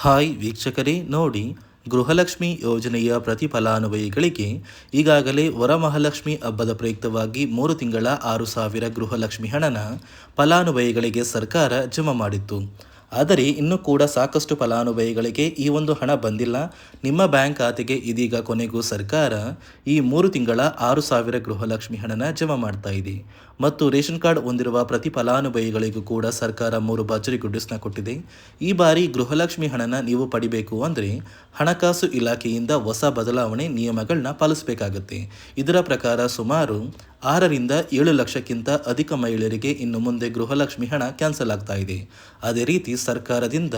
Hi ವೀಕ್ಷಕರೇ, ನೋಡಿ, ಗೃಹಲಕ್ಷ್ಮಿ ಯೋಜನೆಯ ಪ್ರತಿ ಫಲಾನುಭವಿಗಳಿಗೆ ಈಗಾಗಲೇ ವರಮಹಾಲಕ್ಷ್ಮಿ ಹಬ್ಬದ ಪ್ರಯುಕ್ತವಾಗಿ 3 ತಿಂಗಳ 6,000 ಗೃಹಲಕ್ಷ್ಮಿ ಹಣನ ಫಲಾನುಭವಿಗಳಿಗೆ ಸರ್ಕಾರ ಜಮಾ ಮಾಡಿತ್ತು. ಆದರೆ ಇನ್ನೂ ಕೂಡ ಸಾಕಷ್ಟು ಫಲಾನುಭವಿಗಳಿಗೆ ಈ ಒಂದು ಹಣ ಬಂದಿಲ್ಲ. ನಿಮ್ಮ ಬ್ಯಾಂಕ್ ಖಾತೆಗೆ ಇದೀಗ ಕೊನೆಗೂ ಸರ್ಕಾರ ಈ 3 ತಿಂಗಳ 6,000 ಗೃಹಲಕ್ಷ್ಮಿ ಹಣನ ಜಮಾ ಮಾಡ್ತಾ ಇದೆ. ಮತ್ತು ರೇಷನ್ ಕಾರ್ಡ್ ಹೊಂದಿರುವ ಪ್ರತಿ ಫಲಾನುಭವಿಗಳಿಗೂ ಕೂಡ ಸರ್ಕಾರ 3 ಭರ್ಜರಿ ಗುಡ್ಡಿಸ್ನ ಕೊಟ್ಟಿದೆ. ಈ ಬಾರಿ ಗೃಹಲಕ್ಷ್ಮಿ ಹಣನ ನೀವು ಪಡಿಬೇಕು ಅಂದರೆ ಹಣಕಾಸು ಇಲಾಖೆಯಿಂದ ಹೊಸ ಬದಲಾವಣೆ ನಿಯಮಗಳನ್ನ ಪಾಲಿಸಬೇಕಾಗುತ್ತೆ. ಇದರ ಪ್ರಕಾರ ಸುಮಾರು 6ರಿಂದ 7 ಲಕ್ಷಕ್ಕಿಂತ ಅಧಿಕ ಮಹಿಳೆಯರಿಗೆ ಇನ್ನು ಮುಂದೆ ಗೃಹಲಕ್ಷ್ಮಿ ಹಣ ಕ್ಯಾನ್ಸಲ್ ಆಗ್ತಾ ಇದೆ. ಅದೇ ರೀತಿ ಸರ್ಕಾರದಿಂದ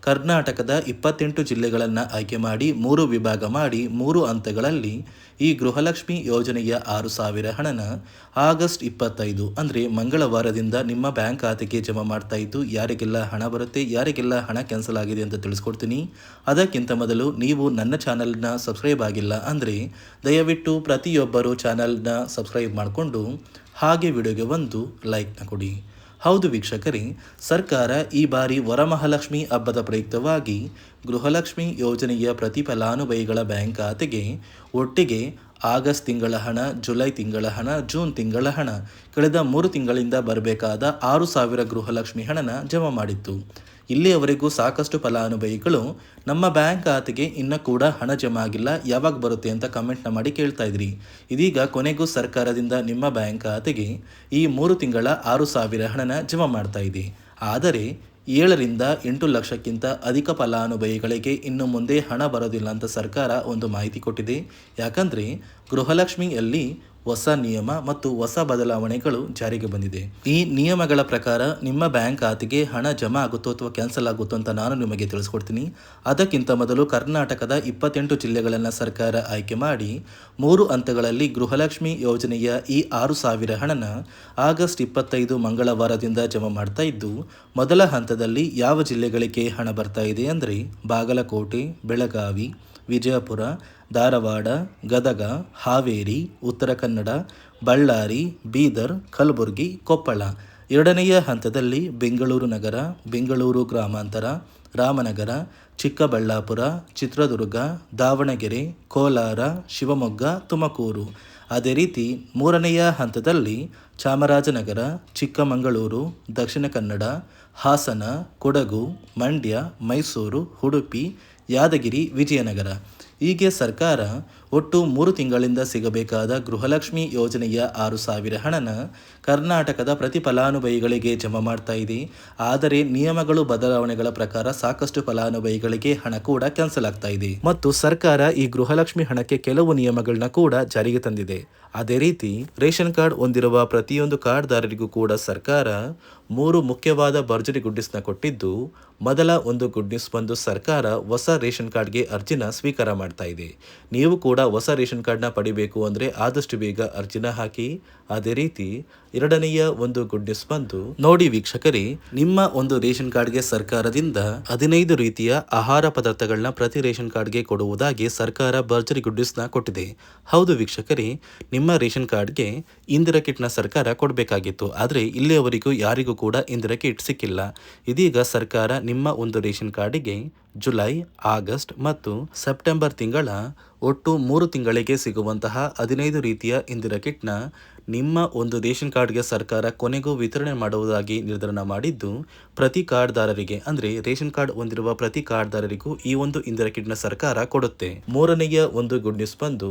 ಕರ್ನಾಟಕದ 28 ಜಿಲ್ಲೆಗಳನ್ನು ಆಯ್ಕೆ ಮಾಡಿ 3 ವಿಭಾಗ ಮಾಡಿ 3 ಹಂತಗಳಲ್ಲಿ ಈ ಗೃಹಲಕ್ಷ್ಮಿ ಯೋಜನೆಯ 6,000 ಹಣನ ಆಗಸ್ಟ್ 25 ಅಂದರೆ ಮಂಗಳವಾರದಿಂದ ನಿಮ್ಮ ಬ್ಯಾಂಕ್ ಖಾತೆಗೆ ಜಮಾ ಮಾಡ್ತಾ ಇದ್ದು, ಯಾರಿಗೆಲ್ಲ ಹಣ ಬರುತ್ತೆ, ಯಾರಿಗೆಲ್ಲ ಹಣ ಕ್ಯಾನ್ಸಲ್ ಆಗಿದೆ ಅಂತ ತಿಳಿಸ್ಕೊಡ್ತೀನಿ. ಅದಕ್ಕಿಂತ ಮೊದಲು ನೀವು ನನ್ನ ಚಾನಲ್ನ ಸಬ್ಸ್ಕ್ರೈಬ್ ಆಗಿಲ್ಲ ಅಂದರೆ ದಯವಿಟ್ಟು ಪ್ರತಿಯೊಬ್ಬರು ಚಾನಲ್ನ ಸಬ್ಸ್ಕ್ರೈಬ್ ಮಾಡಿಕೊಂಡು ಹಾಗೆ ವಿಡಿಯೋಗೆ ಒಂದು ಲೈಕ್ನ ಕೊಡಿ. ಹೌದು ವೀಕ್ಷಕರೇ, ಸರ್ಕಾರ ಈ ಬಾರಿ ವರಮಹಾಲಕ್ಷ್ಮಿ ಹಬ್ಬದ ಪ್ರಯುಕ್ತವಾಗಿ ಗೃಹಲಕ್ಷ್ಮಿ ಯೋಜನೆಯ ಪ್ರತಿ ಫಲಾನುಭವಿಗಳ ಬ್ಯಾಂಕ್ ಖಾತೆಗೆ ಒಟ್ಟಿಗೆ ಆಗಸ್ಟ್ ತಿಂಗಳ ಹಣ, ಜುಲೈ ತಿಂಗಳ ಹಣ, ಜೂನ್ ತಿಂಗಳ ಹಣ, ಕಳೆದ 3 ತಿಂಗಳಿಂದ ಬರಬೇಕಾದ 6,000 ಗೃಹಲಕ್ಷ್ಮಿ ಹಣನ ಜಮಾ ಮಾಡಿತ್ತು. ಇಲ್ಲಿಯವರೆಗೂ ಸಾಕಷ್ಟು ಫಲಾನುಭವಿಗಳು ನಮ್ಮ ಬ್ಯಾಂಕ್ ಖಾತೆಗೆ ಇನ್ನೂ ಕೂಡ ಹಣ ಜಮಾ ಆಗಿಲ್ಲ, ಯಾವಾಗ ಬರುತ್ತೆ ಅಂತ ಕಮೆಂಟ್ನ ಮಾಡಿ ಕೇಳ್ತಾ ಇದ್ರಿ. ಇದೀಗ ಕೊನೆಗೂ ಸರ್ಕಾರದಿಂದ ನಿಮ್ಮ ಬ್ಯಾಂಕ್ ಖಾತೆಗೆ ಈ 3 ತಿಂಗಳ 6,000 ಹಣನ ಜಮಾ ಮಾಡ್ತಾ ಇದೆ. ಆದರೆ 7ರಿಂದ 8 ಲಕ್ಷಕ್ಕಿಂತ ಅಧಿಕ ಫಲಾನುಭವಿಗಳಿಗೆ ಇನ್ನು ಮುಂದೆ ಹಣ ಬರೋದಿಲ್ಲ ಅಂತ ಸರ್ಕಾರ ಒಂದು ಮಾಹಿತಿ ಕೊಟ್ಟಿದೆ. ಯಾಕಂದರೆ ಗೃಹಲಕ್ಷ್ಮಿಯಲ್ಲಿ ಹೊಸ ನಿಯಮ ಮತ್ತು ಹೊಸ ಬದಲಾವಣೆಗಳು ಜಾರಿಗೆ ಬಂದಿದೆ. ಈ ನಿಯಮಗಳ ಪ್ರಕಾರ ನಿಮ್ಮ ಬ್ಯಾಂಕ್ ಖಾತೆಗೆ ಹಣ ಜಮಾ ಆಗುತ್ತೋ ಅಥವಾ ಕ್ಯಾನ್ಸಲ್ ಆಗುತ್ತೋ ಅಂತ ನಾನು ನಿಮಗೆ ತಿಳಿಸ್ಕೊಡ್ತೀನಿ. ಅದಕ್ಕಿಂತ ಮೊದಲು ಕರ್ನಾಟಕದ 28 ಜಿಲ್ಲೆಗಳನ್ನು ಸರ್ಕಾರ ಆಯ್ಕೆ ಮಾಡಿ 3 ಹಂತಗಳಲ್ಲಿ ಗೃಹಲಕ್ಷ್ಮಿ ಯೋಜನೆಯ ಈ 6,000 ಹಣನ ಆಗಸ್ಟ್ 25 ಮಂಗಳವಾರದಿಂದ ಜಮಾ ಮಾಡ್ತಾ ಇದ್ದು, ಮೊದಲ ಹಂತದಲ್ಲಿ ಯಾವ ಜಿಲ್ಲೆಗಳಿಗೆ ಹಣ ಬರ್ತಾ ಇದೆ ಅಂದರೆ ಬಾಗಲಕೋಟೆ, ಬೆಳಗಾವಿ, ವಿಜಯಪುರ, ಧಾರವಾಡ, ಗದಗ, ಹಾವೇರಿ, ಉತ್ತರ ಕನ್ನಡ, ಬಳ್ಳಾರಿ, ಬೀದರ್, ಕಲಬುರಗಿ, ಕೊಪ್ಪಳ. ಎರಡನೆಯ ಹಂತದಲ್ಲಿ ಬೆಂಗಳೂರು ನಗರ, ಬೆಂಗಳೂರು ಗ್ರಾಮಾಂತರ, ರಾಮನಗರ, ಚಿಕ್ಕಬಳ್ಳಾಪುರ, ಚಿತ್ರದುರ್ಗ, ದಾವಣಗೆರೆ, ಕೋಲಾರ, ಶಿವಮೊಗ್ಗ, ತುಮಕೂರು. ಅದೇ ರೀತಿ 3ನೆಯ ಹಂತದಲ್ಲಿ ಚಾಮರಾಜನಗರ, ಚಿಕ್ಕಮಗಳೂರು, ದಕ್ಷಿಣ ಕನ್ನಡ, ಹಾಸನ, ಕೊಡಗು, ಮಂಡ್ಯ, ಮೈಸೂರು, ಉಡುಪಿ, ಯಾದಗಿರಿ, ವಿಜಯನಗರ. ಹೀಗೆ ಸರ್ಕಾರ ಒಟ್ಟು 3 ತಿಂಗಳಿಂದ ಸಿಗಬೇಕಾದ ಗೃಹಲಕ್ಷ್ಮಿ ಯೋಜನೆಯ 6,000 ಹಣನ ಕರ್ನಾಟಕದ ಪ್ರತಿ ಫಲಾನುಭವಿಗಳಿಗೆ ಜಮಾ ಮಾಡ್ತಾ ಇದೆ. ಆದರೆ ನಿಯಮಗಳು ಬದಲಾವಣೆಗಳ ಪ್ರಕಾರ ಸಾಕಷ್ಟು ಫಲಾನುಭವಿಗಳಿಗೆ ಹಣ ಕೂಡ ಕ್ಯಾನ್ಸಲ್ ಆಗ್ತಾ ಇದೆ. ಮತ್ತು ಸರ್ಕಾರ ಈ ಗೃಹಲಕ್ಷ್ಮಿ ಹಣಕ್ಕೆ ಕೆಲವು ನಿಯಮಗಳನ್ನ ಕೂಡ ಜಾರಿಗೆ ತಂದಿದೆ. ಅದೇ ರೀತಿ ರೇಷನ್ ಕಾರ್ಡ್ ಹೊಂದಿರುವ ಪ್ರತಿಯೊಂದು ಕಾರ್ಡ್ದಾರರಿಗೂ ಕೂಡ ಸರ್ಕಾರ 3 ಮುಖ್ಯವಾದ ಭರ್ಜರಿ ಗುಡ್ಡಿಸ್ನ ಕೊಟ್ಟಿದ್ದು, ಮೊದಲ ಒಂದು ಗುಡ್ ನ್ಯೂಸ್ ಬಂದು ಸರ್ಕಾರ ಹೊಸ ರೇಷನ್ ಕಾರ್ಡ್ಗೆ ಅರ್ಜಿನ ಸ್ವೀಕಾರ ಮಾಡ್ತಾ ಇದೆ. ನೀವು ಕೂಡ ಹೊಸ ರೇಷನ್ ಕಾರ್ಡ್ನ ಪಡಿಬೇಕು ಅಂದರೆ ಆದಷ್ಟು ಬೇಗ ಅರ್ಜಿನ ಹಾಕಿ. ಅದೇ ರೀತಿ 2ನೆಯ ಒಂದು ಗುಡ್ ನ್ಯೂಸ್ ಬಂದು ನೋಡಿ ವೀಕ್ಷಕರೇ, ನಿಮ್ಮ ಒಂದು ರೇಷನ್ ಕಾರ್ಡ್ಗೆ ಸರ್ಕಾರದಿಂದ 15 ರೀತಿಯ ಆಹಾರ ಪದಾರ್ಥಗಳನ್ನ ಪ್ರತಿ ರೇಷನ್ ಕಾರ್ಡ್ಗೆ ಕೊಡುವುದಾಗಿ ಸರ್ಕಾರ ಭರ್ಜರಿ ಗುಡ್ ನ್ಯೂಸ್ನ ಕೊಟ್ಟಿದೆ. ಹೌದು ವೀಕ್ಷಕರೇ, ನಿಮ್ಮ ರೇಷನ್ ಕಾರ್ಡ್ಗೆ ಇಂದಿರಾ ಕಿಟ್ನ ಸರ್ಕಾರ ಕೊಡಬೇಕಾಗಿತ್ತು. ಆದರೆ ಇಲ್ಲಿಯವರೆಗೂ ಯಾರಿಗೂ ಕೂಡ ಇಂದಿರಾ ಕಿಟ್ ಸಿಕ್ಕಿಲ್ಲ. ಇದೀಗ ಸರ್ಕಾರ ನಿಮ್ಮ ಒಂದು ರೇಷನ್ ಕಾರ್ಡಿಗೆ ಜುಲೈ, ಆಗಸ್ಟ್ ಮತ್ತು ಸೆಪ್ಟೆಂಬರ್ ತಿಂಗಳ ಒಟ್ಟು 3 ತಿಂಗಳಿಗೆ ಸಿಗುವಂತಹ 15 ರೀತಿಯ ಇಂದಿರಾ ಕಿಟ್ನ ನಿಮ್ಮ ಒಂದು ರೇಷನ್ ಕಾರ್ಡ್ಗೆ ಸರ್ಕಾರ ಕೊನೆಗೂ ವಿತರಣೆ ಮಾಡುವುದಾಗಿ ನಿರ್ಧಾರ ಮಾಡಿದ್ದು, ಪ್ರತಿ ಕಾರ್ಡ್ದಾರರಿಗೆ ಅಂದರೆ ರೇಷನ್ ಕಾರ್ಡ್ ಹೊಂದಿರುವ ಪ್ರತಿ ಕಾರ್ಡ್ದಾರರಿಗೂ ಈ ಒಂದು ಇಂದಿರಾ ಕಿಟ್ನ ಸರ್ಕಾರ ಕೊಡುತ್ತೆ. 3ನೆಯ ಒಂದು ಗುಡ್ ನ್ಯೂಸ್ ಬಂದು,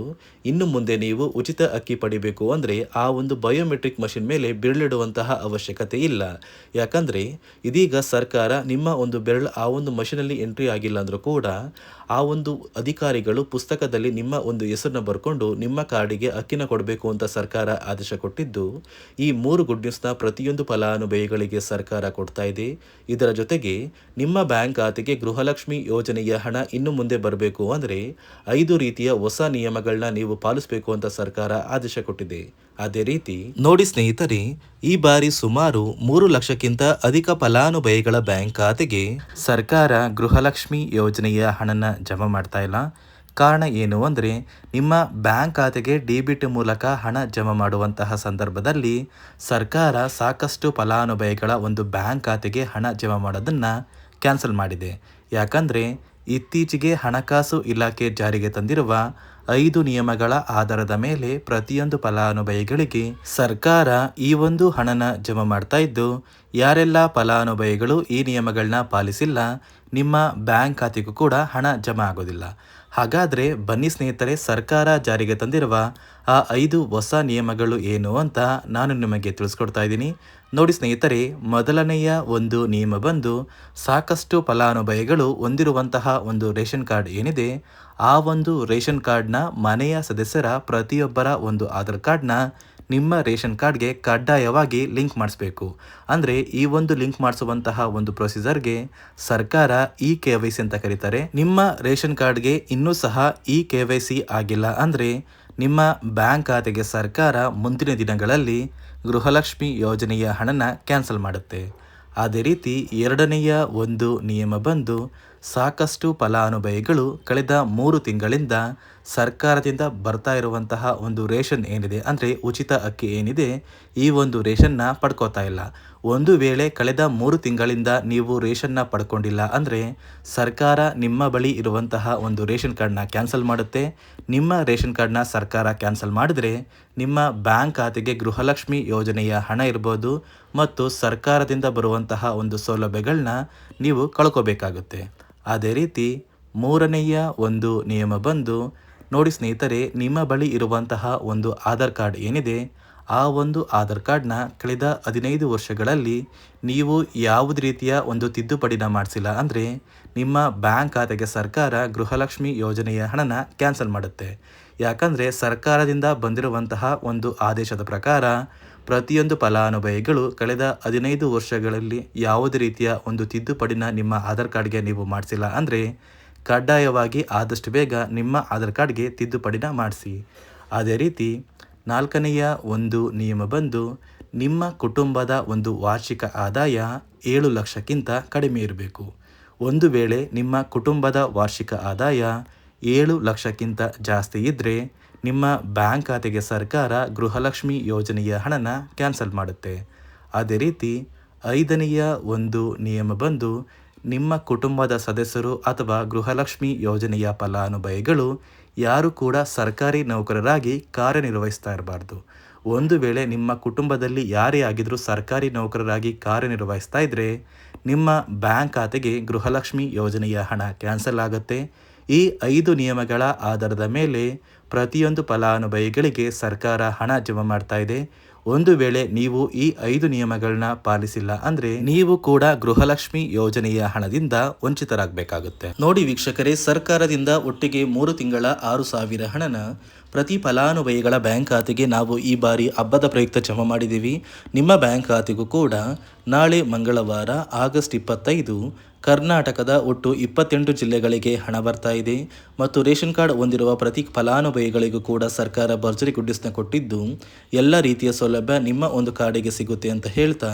ಇನ್ನು ಮುಂದೆ ನೀವು ಉಚಿತ ಅಕ್ಕಿ ಪಡಿಬೇಕು ಅಂದರೆ ಆ ಒಂದು ಬಯೋಮೆಟ್ರಿಕ್ ಮಷಿನ್ ಮೇಲೆ ಬೆರಳಿಡುವಂತಹ ಅವಶ್ಯಕತೆ ಇಲ್ಲ. ಯಾಕಂದರೆ ಇದೀಗ ಸರ್ಕಾರ ನಿಮ್ಮ ಒಂದು ಬೆರಳು ಆ ಒಂದು ಮಷಿನಲ್ಲಿ ಎಂಟ್ರಿ ಆಗಿಲ್ಲ ಅಂದರೂ ಕೂಡ ಆ ಒಂದು ಅಧಿಕಾರಿಗಳು ಪುಸ್ತಕದಲ್ಲಿ ನಿಮ್ಮ ಒಂದು ಹೆಸರನ್ನ ಬರ್ಕೊಂಡು ನಿಮ್ಮ ಕಾರ್ಡಿಗೆ ಅಕ್ಕಿನ ಕೊಡಬೇಕು ಅಂತ ಸರ್ಕಾರ ಆದೇಶ ಕೊಟ್ಟಿದ್ದು, ಈ 3 ಗುಡ್ ನ್ಯೂಸ್ನ ಪ್ರತಿಯೊಂದು ಫಲಾನುಭವಿಗಳಿಗೆ ಸರ್ಕಾರ ಕೊಡ್ತಾ ಇದೆ. ಇದರ ಜೊತೆಗೆ ನಿಮ್ಮ ಬ್ಯಾಂಕ್ ಖಾತೆಗೆ ಗೃಹಲಕ್ಷ್ಮಿ ಯೋಜನೆಯ ಹಣ ಇನ್ನು ಮುಂದೆ ಬರಬೇಕು ಅಂದರೆ 5 ರೀತಿಯ ಹೊಸ ನಿಯಮಗಳನ್ನ ನೀವು ಪಾಲಿಸಬೇಕು ಅಂತ ಸರ್ಕಾರ ಆದೇಶ ಕೊಟ್ಟಿದೆ. ಅದೇ ರೀತಿ ನೋಡಿ ಸ್ನೇಹಿತರೆ, ಈ ಬಾರಿ ಸುಮಾರು 3 ಲಕ್ಷಕ್ಕಿಂತ ಅಧಿಕ ಫಲಾನುಭವಿಗಳ ಬ್ಯಾಂಕ್ ಖಾತೆಗೆ ಸರ್ಕಾರ ಗೃಹಲಕ್ಷ್ಮಿ ಯೋಜನೆಯ ಹಣನ ಜಮಾ ಮಾಡ್ತಾ ಇಲ್ಲ. ಕಾರಣ ಏನು ಅಂದರೆ, ನಿಮ್ಮ ಬ್ಯಾಂಕ್ ಖಾತೆಗೆ ಡೆಬಿಟ್ ಮೂಲಕ ಹಣ ಜಮಾ ಮಾಡುವಂತಹ ಸಂದರ್ಭದಲ್ಲಿ ಸರ್ಕಾರ ಸಾಕಷ್ಟು ಫಲಾನುಭವಿಗಳ ಒಂದು ಬ್ಯಾಂಕ್ ಖಾತೆಗೆ ಹಣ ಜಮಾ ಮಾಡೋದನ್ನು ಕ್ಯಾನ್ಸಲ್ ಮಾಡಿದೆ. ಯಾಕಂದರೆ ಇತ್ತೀಚೆಗೆ ಹಣಕಾಸು ಇಲಾಖೆ ಜಾರಿಗೆ ತಂದಿರುವ 5 ನಿಯಮಗಳ ಆಧಾರದ ಮೇಲೆ ಪ್ರತಿಯೊಂದು ಫಲಾನುಭವಿಗಳಿಗೆ ಸರ್ಕಾರ ಈ ಒಂದು ಹಣನ ಜಮಾ ಮಾಡ್ತಾ ಇದ್ದು, ಯಾರೆಲ್ಲ ಫಲಾನುಭವಿಗಳು ಈ ನಿಯಮಗಳನ್ನ ಪಾಲಿಸಿಲ್ಲ ನಿಮ್ಮ ಬ್ಯಾಂಕ್ ಖಾತೆಗೂ ಕೂಡ ಹಣ ಜಮಾ ಆಗೋದಿಲ್ಲ. ಹಾಗಾದರೆ ಬನ್ನಿ ಸ್ನೇಹಿತರೆ, ಸರ್ಕಾರ ಜಾರಿಗೆ ತಂದಿರುವ ಆ 5 ಹೊಸ ನಿಯಮಗಳು ಏನು ಅಂತ ನಾನು ನಿಮಗೆ ತಿಳಿಸ್ಕೊಡ್ತಾ ಇದ್ದೀನಿ. ನೋಡಿ ಸ್ನೇಹಿತರೆ, ಮೊದಲನೆಯ ಒಂದು ನಿಯಮ ಬಂದು ಸಾಕಷ್ಟು ಫಲಾನುಭವಿಗಳು ಹೊಂದಿರುವಂತಹ ಒಂದು ರೇಷನ್ ಕಾರ್ಡ್ ಏನಿದೆ, ಆ ಒಂದು ರೇಷನ್ ಕಾರ್ಡ್ನ ಮನೆಯ ಸದಸ್ಯರ ಪ್ರತಿಯೊಬ್ಬರ ಒಂದು ಆಧಾರ್ ಕಾರ್ಡ್ನ ನಿಮ್ಮ ರೇಷನ್ ಕಾರ್ಡ್ಗೆ ಕಡ್ಡಾಯವಾಗಿ ಲಿಂಕ್ ಮಾಡಿಸ್ಬೇಕು. ಅಂದರೆ ಈ ಒಂದು ಲಿಂಕ್ ಮಾಡಿಸುವಂತಹ ಒಂದು ಪ್ರೊಸೀಜರ್ಗೆ ಸರ್ಕಾರ KYC ಅಂತ ಕರೀತಾರೆ. ನಿಮ್ಮ ರೇಷನ್ ಕಾರ್ಡ್ಗೆ ಇನ್ನೂ ಸಹ KYC ಆಗಿಲ್ಲ ಅಂದರೆ ನಿಮ್ಮ ಬ್ಯಾಂಕ್ ಖಾತೆಗೆ ಸರ್ಕಾರ ಮುಂದಿನ ದಿನಗಳಲ್ಲಿ ಗೃಹಲಕ್ಷ್ಮಿ ಯೋಜನೆಯ ಹಣನ ಕ್ಯಾನ್ಸಲ್ ಮಾಡುತ್ತೆ. ಅದೇ ರೀತಿ ಎರಡನೆಯ ಒಂದು ನಿಯಮ ಬಂದು ಸಾಕಷ್ಟು ಫಲಾನುಭವಿಗಳು ಕಳೆದ 3 ತಿಂಗಳಿಂದ ಸರ್ಕಾರದಿಂದ ಬರ್ತಾ ಇರುವಂತಹ ಒಂದು ರೇಷನ್ ಏನಿದೆ, ಅಂದರೆ ಉಚಿತ ಅಕ್ಕಿ ಏನಿದೆ, ಈ ಒಂದು ರೇಷನ್ನ ಪಡ್ಕೋತಾ ಇಲ್ಲ. ಒಂದು ವೇಳೆ ಕಳೆದ 3 ತಿಂಗಳಿಂದ ನೀವು ರೇಷನ್ನ ಪಡ್ಕೊಂಡಿಲ್ಲ ಅಂದರೆ ಸರ್ಕಾರ ನಿಮ್ಮ ಬಳಿ ಇರುವಂತಹ ಒಂದು ರೇಷನ್ ಕಾರ್ಡ್ನ ಕ್ಯಾನ್ಸಲ್ ಮಾಡುತ್ತೆ. ನಿಮ್ಮ ರೇಷನ್ ಕಾರ್ಡ್ನ ಸರ್ಕಾರ ಕ್ಯಾನ್ಸಲ್ ಮಾಡಿದರೆ ನಿಮ್ಮ ಬ್ಯಾಂಕ್ ಖಾತೆಗೆ ಗೃಹಲಕ್ಷ್ಮಿ ಯೋಜನೆಯ ಹಣ ಇರ್ಬೋದು ಮತ್ತು ಸರ್ಕಾರದಿಂದ ಬರುವಂತಹ ಒಂದು ಸೌಲಭ್ಯಗಳನ್ನ ನೀವು ಕಳ್ಕೋಬೇಕಾಗುತ್ತೆ. ಅದೇ ರೀತಿ ಮೂರನೆಯ ಒಂದು ನಿಯಮ ಬಂದು ನೋಡಿ ಸ್ನೇಹಿತರೆ, ನಿಮ್ಮ ಬಳಿ ಇರುವಂತಹ ಒಂದು ಆಧಾರ್ ಕಾರ್ಡ್ ಏನಿದೆ, ಆ ಒಂದು ಆಧಾರ್ ಕಾರ್ಡ್ನ ಕಳೆದ 15 ವರ್ಷಗಳಲ್ಲಿ ನೀವು ಯಾವುದೇ ರೀತಿಯ ಒಂದು ತಿದ್ದುಪಡಿನ ಮಾಡಿಸಿಲ್ಲ ಅಂದರೆ ನಿಮ್ಮ ಬ್ಯಾಂಕ್ ಖಾತೆಗೆ ಸರ್ಕಾರ ಗೃಹಲಕ್ಷ್ಮಿ ಯೋಜನೆಯ ಹಣನ ಕ್ಯಾನ್ಸಲ್ ಮಾಡುತ್ತೆ. ಯಾಕಂದರೆ ಸರ್ಕಾರದಿಂದ ಬಂದಿರುವಂತಹ ಒಂದು ಆದೇಶದ ಪ್ರಕಾರ ಪ್ರತಿಯೊಂದು ಫಲಾನುಭವಿಗಳು ಕಳೆದ 15 ವರ್ಷಗಳಲ್ಲಿ ಯಾವುದೇ ರೀತಿಯ ಒಂದು ತಿದ್ದುಪಡಿನ ನಿಮ್ಮ ಆಧಾರ್ ಕಾರ್ಡ್ಗೆ ನೀವು ಮಾಡಿಸಿಲ್ಲ ಅಂದರೆ ಕಡ್ಡಾಯವಾಗಿ ಆದಷ್ಟು ಬೇಗ ನಿಮ್ಮ ಆಧಾರ್ ಕಾರ್ಡ್ಗೆ ತಿದ್ದುಪಡಿನ ಮಾಡಿಸಿ. ಅದೇ ರೀತಿ ನಾಲ್ಕನೆಯ ಒಂದು ನಿಯಮ ಬಂದು ನಿಮ್ಮ ಕುಟುಂಬದ ಒಂದು ವಾರ್ಷಿಕ ಆದಾಯ 7 ಲಕ್ಷಕ್ಕಿಂತ ಕಡಿಮೆ ಇರಬೇಕು. ಒಂದು ವೇಳೆ ನಿಮ್ಮ ಕುಟುಂಬದ ವಾರ್ಷಿಕ ಆದಾಯ 7 ಲಕ್ಷಕ್ಕಿಂತ ಜಾಸ್ತಿ ಇದ್ದರೆ ನಿಮ್ಮ ಬ್ಯಾಂಕ್ ಖಾತೆಗೆ ಸರ್ಕಾರ ಗೃಹಲಕ್ಷ್ಮಿ ಯೋಜನೆಯ ಹಣನ ಕ್ಯಾನ್ಸಲ್ ಮಾಡುತ್ತೆ. ಅದೇ ರೀತಿ 5ನೆಯ ಒಂದು ನಿಯಮ ಬಂದು ನಿಮ್ಮ ಕುಟುಂಬದ ಸದಸ್ಯರು ಅಥವಾ ಗೃಹಲಕ್ಷ್ಮಿ ಯೋಜನೆಯ ಫಲಾನುಭವಿಗಳು ಯಾರು ಕೂಡ ಸರ್ಕಾರಿ ನೌಕರರಾಗಿ ಕಾರ್ಯನಿರ್ವಹಿಸ್ತಾ ಇರಬಾರ್ದು. ಒಂದು ವೇಳೆ ನಿಮ್ಮ ಕುಟುಂಬದಲ್ಲಿ ಯಾರೇ ಆಗಿದ್ರೂ ಸರ್ಕಾರಿ ನೌಕರರಾಗಿ ಕಾರ್ಯನಿರ್ವಹಿಸ್ತಾ ಇದ್ದರೆ ನಿಮ್ಮ ಬ್ಯಾಂಕ್ ಖಾತೆಗೆ ಗೃಹಲಕ್ಷ್ಮಿ ಯೋಜನೆಯ ಹಣ ಕ್ಯಾನ್ಸಲ್ ಆಗುತ್ತೆ. ಈ 5 ನಿಯಮಗಳ ಆಧಾರದ ಮೇಲೆ ಪ್ರತಿಯೊಂದು ಫಲಾನುಭವಿಗಳಿಗೆ ಸರ್ಕಾರ ಹಣ ಜಮಾ ಮಾಡ್ತಾ ಇದೆ. ಒಂದು ವೇಳೆ ನೀವು ಈ 5 ನಿಯಮಗಳನ್ನ ಪಾಲಿಸಿಲ್ಲ ಅಂದರೆ ನೀವು ಕೂಡ ಗೃಹಲಕ್ಷ್ಮಿ ಯೋಜನೆಯ ಹಣದಿಂದ ವಂಚಿತರಾಗಬೇಕಾಗುತ್ತೆ. ನೋಡಿ ವೀಕ್ಷಕರೇ, ಸರ್ಕಾರದಿಂದ ಒಟ್ಟಿಗೆ 3 ತಿಂಗಳ 6,000 ಹಣನ ಪ್ರತಿ ಫಲಾನುಭವಿಗಳ ಬ್ಯಾಂಕ್ ಖಾತೆಗೆ ನಾವು ಈ ಬಾರಿ ಹಬ್ಬದ ಪ್ರಯುಕ್ತ ಜಮಾ ಮಾಡಿದ್ದೀವಿ. ನಿಮ್ಮ ಬ್ಯಾಂಕ್ ಖಾತೆಗೂ ಕೂಡ ನಾಳೆ ಮಂಗಳವಾರ ಆಗಸ್ಟ್ 25 ಕರ್ನಾಟಕದ ಒಟ್ಟು 28 ಜಿಲ್ಲೆಗಳಿಗೆ ಹಣ ಬರ್ತಾ ಇದೆ ಮತ್ತು ರೇಷನ್ ಕಾರ್ಡ್ ಹೊಂದಿರುವ ಪ್ರತಿ ಫಲಾನುಭವಿಗಳಿಗೂ ಕೂಡ ಸರ್ಕಾರ ಭರ್ಜರಿ ಗುಡ್ಡಿಸ್ನ ಕೊಟ್ಟಿದ್ದು ಎಲ್ಲ ರೀತಿಯ ಸೌಲಭ್ಯ ನಿಮ್ಮ ಒಂದು ಕಾರ್ಡಿಗೆ ಸಿಗುತ್ತೆ ಅಂತ ಹೇಳ್ತಾ,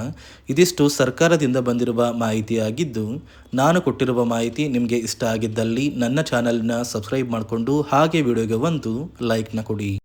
ಇದಿಷ್ಟು ಸರ್ಕಾರದಿಂದ ಬಂದಿರುವ ಮಾಹಿತಿಯಾಗಿದ್ದು, ನಾನು ಕೊಟ್ಟಿರುವ ಮಾಹಿತಿ ನಿಮಗೆ ಇಷ್ಟ ಆಗಿದ್ದಲ್ಲಿ ನನ್ನ ಚಾನಲ್ನ ಸಬ್ಸ್ಕ್ರೈಬ್ ಮಾಡಿಕೊಂಡು ಹಾಗೆ ವಿಡಿಯೋಗೆ ಒಂದು ಲೈಕ್ನ ಕೊಡಿ.